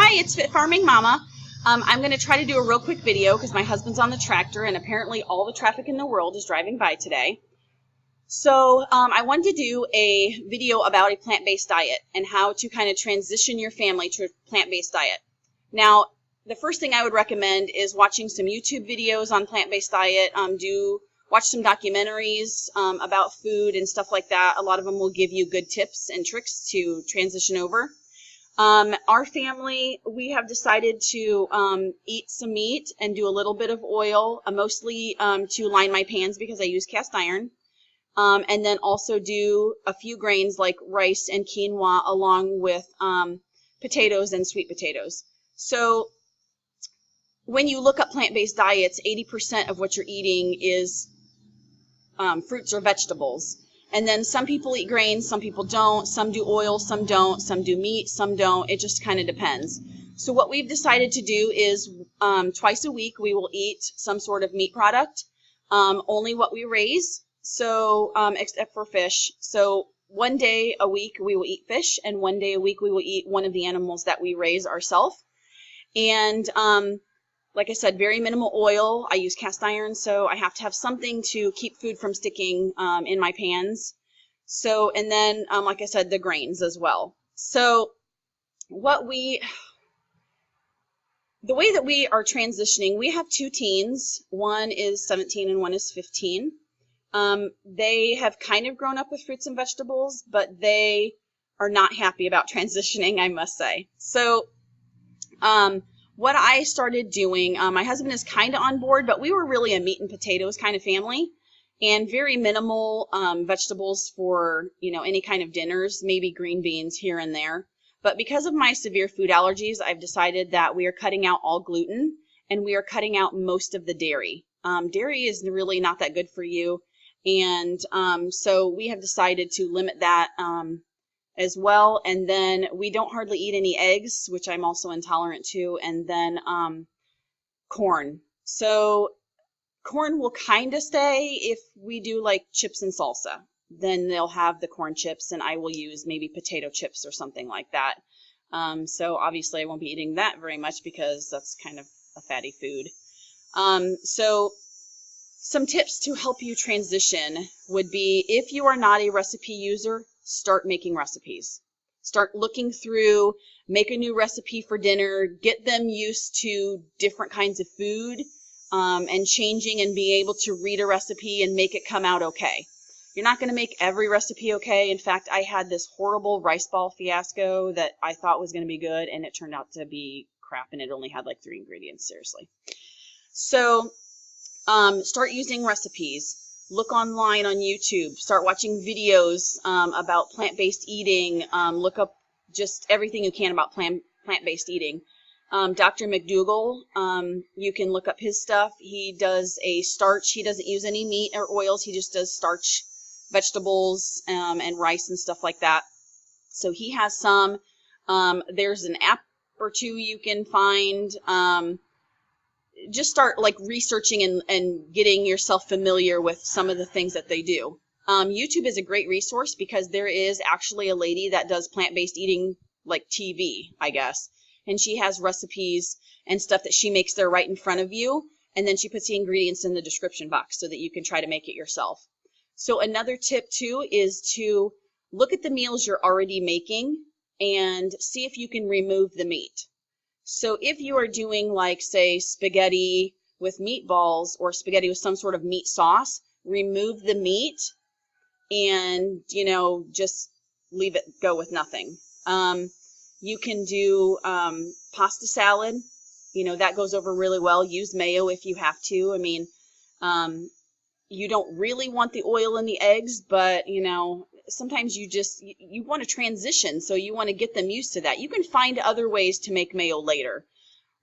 Hi, it's Fit Farming Mama. I'm going to try to do a real quick video because my husband's on the tractor and apparently all the traffic in the world is driving by today. So I wanted to do a video about a plant-based diet and how to kind of transition your family to a plant-based diet. Now, the first thing I would recommend is watching some YouTube videos on plant-based diet. Watch some documentaries about food and stuff like that. A lot of them will give you good tips and tricks to transition over. Our family, we have decided to eat some meat and do a little bit of oil, mostly to line my pans because I use cast iron, and then also do a few grains like rice and quinoa along with potatoes and sweet potatoes. So when you look up plant-based diets, 80% of what you're eating is fruits or vegetables. And then some people eat grains, some people don't, some do oil, some don't, some do meat, some don't. It just kind of depends. So what we've decided to do is twice a week we will eat some sort of meat product, only what we raise, so except for fish. So one day a week we will eat fish, and one day a week we will eat one of the animals that we raise ourselves. And like I said, very minimal oil. I use cast iron, so I have to have something to keep food from sticking in my pans. So, and then, like I said, the grains as well. So the way that we are transitioning, we have two teens. One is 17 and one is 15. They have kind of grown up with fruits and vegetables, but they are not happy about transitioning, I must say. So, what I started doing, my husband is kind of on board, but we were really a meat and potatoes kind of family, and very minimal vegetables for, any kind of dinners, maybe green beans here and there. But because of my severe food allergies, I've decided that we are cutting out all gluten, and we are cutting out most of the dairy. Dairy is really not that good for you, and so we have decided to limit that as well. And then we don't hardly eat any eggs, which I'm also intolerant to, and then corn. So corn will kind of stay if we do like chips and salsa. Then they'll have the corn chips, and I will use maybe potato chips or something like that. So obviously I won't be eating that very much because that's kind of a fatty food. So some tips to help you transition would be, if you are not a recipe user, start making recipes. Start looking through, make a new recipe for dinner, get them used to different kinds of food, and changing and being able to read a recipe and make it come out okay. You're not going to make every recipe okay. In fact, I had this horrible rice ball fiasco that I thought was going to be good, and it turned out to be crap, and it only had like 3 ingredients, seriously. So start using recipes. Look online on YouTube. Start watching videos about plant-based eating. Look up just everything you can about plant-based eating. Dr. McDougall, you can look up his stuff. He does a starch. He doesn't use any meat or oils. He just does starch, vegetables, and rice and stuff like that. So he has some. There's an app or two you can find. Just start like researching and getting yourself familiar with some of the things that they do. YouTube is a great resource because there is actually a lady that does plant-based eating, like TV, I guess. And she has recipes and stuff that she makes there right in front of you. And then she puts the ingredients in the description box so that you can try to make it yourself. So another tip too is to look at the meals you're already making and see if you can remove the meat. So if you are doing, like, say, spaghetti with meatballs or spaghetti with some sort of meat sauce, remove the meat and, just leave it go with nothing. You can do pasta salad. That goes over really well. Use mayo if you have to. I mean, you don't really want the oil in the eggs, but, sometimes you want to transition, so you want to get them used to that. You can find other ways to make mayo later.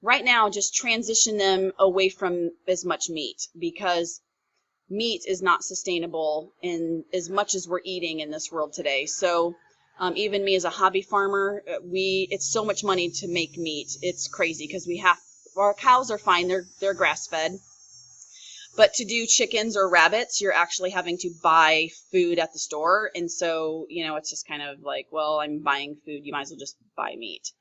Right now, just transition them away from as much meat, because meat is not sustainable in as much as we're eating in this world today. So even me as a hobby farmer, it's so much money to make meat. It's crazy because our cows are fine. They're grass-fed. But to do chickens or rabbits, you're actually having to buy food at the store. And so, it's just kind of like, well, I'm buying food. You might as well just buy meat.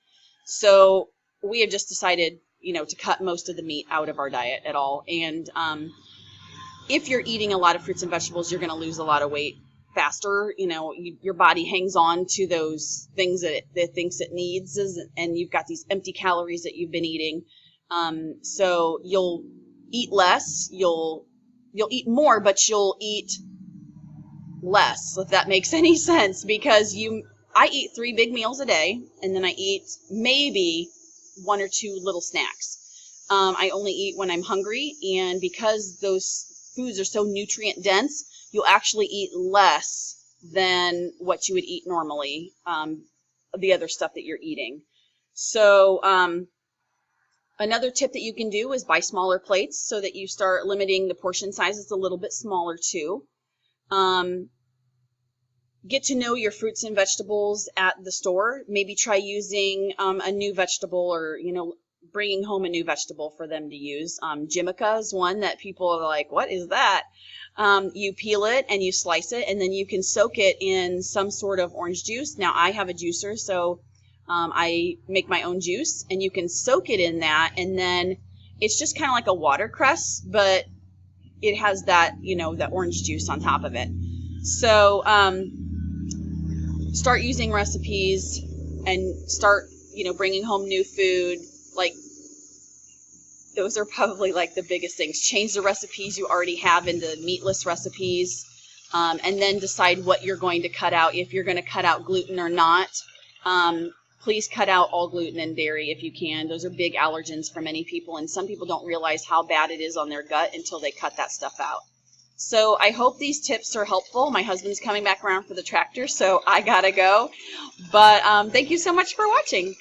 So we have just decided, to cut most of the meat out of our diet at all. And if you're eating a lot of fruits and vegetables, you're going to lose a lot of weight faster. Your body hangs on to those things that it thinks it needs, and you've got these empty calories that you've been eating. So you'll eat less, you'll eat more, but you'll eat less, if that makes any sense, because I eat 3 big meals a day, and then I eat maybe 1 or 2 little snacks. I only eat when I'm hungry, and because those foods are so nutrient dense, you'll actually eat less than what you would eat normally, the other stuff that you're eating. So another tip that you can do is buy smaller plates so that you start limiting the portion sizes a little bit smaller too. Get to know your fruits and vegetables at the store. Maybe try using a new vegetable, or bringing home a new vegetable for them to use. Jimica is one that people are like, what is that? You peel it and you slice it, and then you can soak it in some sort of orange juice. Now I have a juicer, so I make my own juice, and you can soak it in that, and then it's just kind of like a watercress, but it has that, that orange juice on top of it. So start using recipes and start, bringing home new food. Like, those are probably like the biggest things. Change the recipes you already have into meatless recipes, and then decide what you're going to cut out, if you're going to cut out gluten or not. Please cut out all gluten and dairy if you can. Those are big allergens for many people, and some people don't realize how bad it is on their gut until they cut that stuff out. So I hope these tips are helpful. My husband's coming back around for the tractor, so I gotta go. But thank you so much for watching.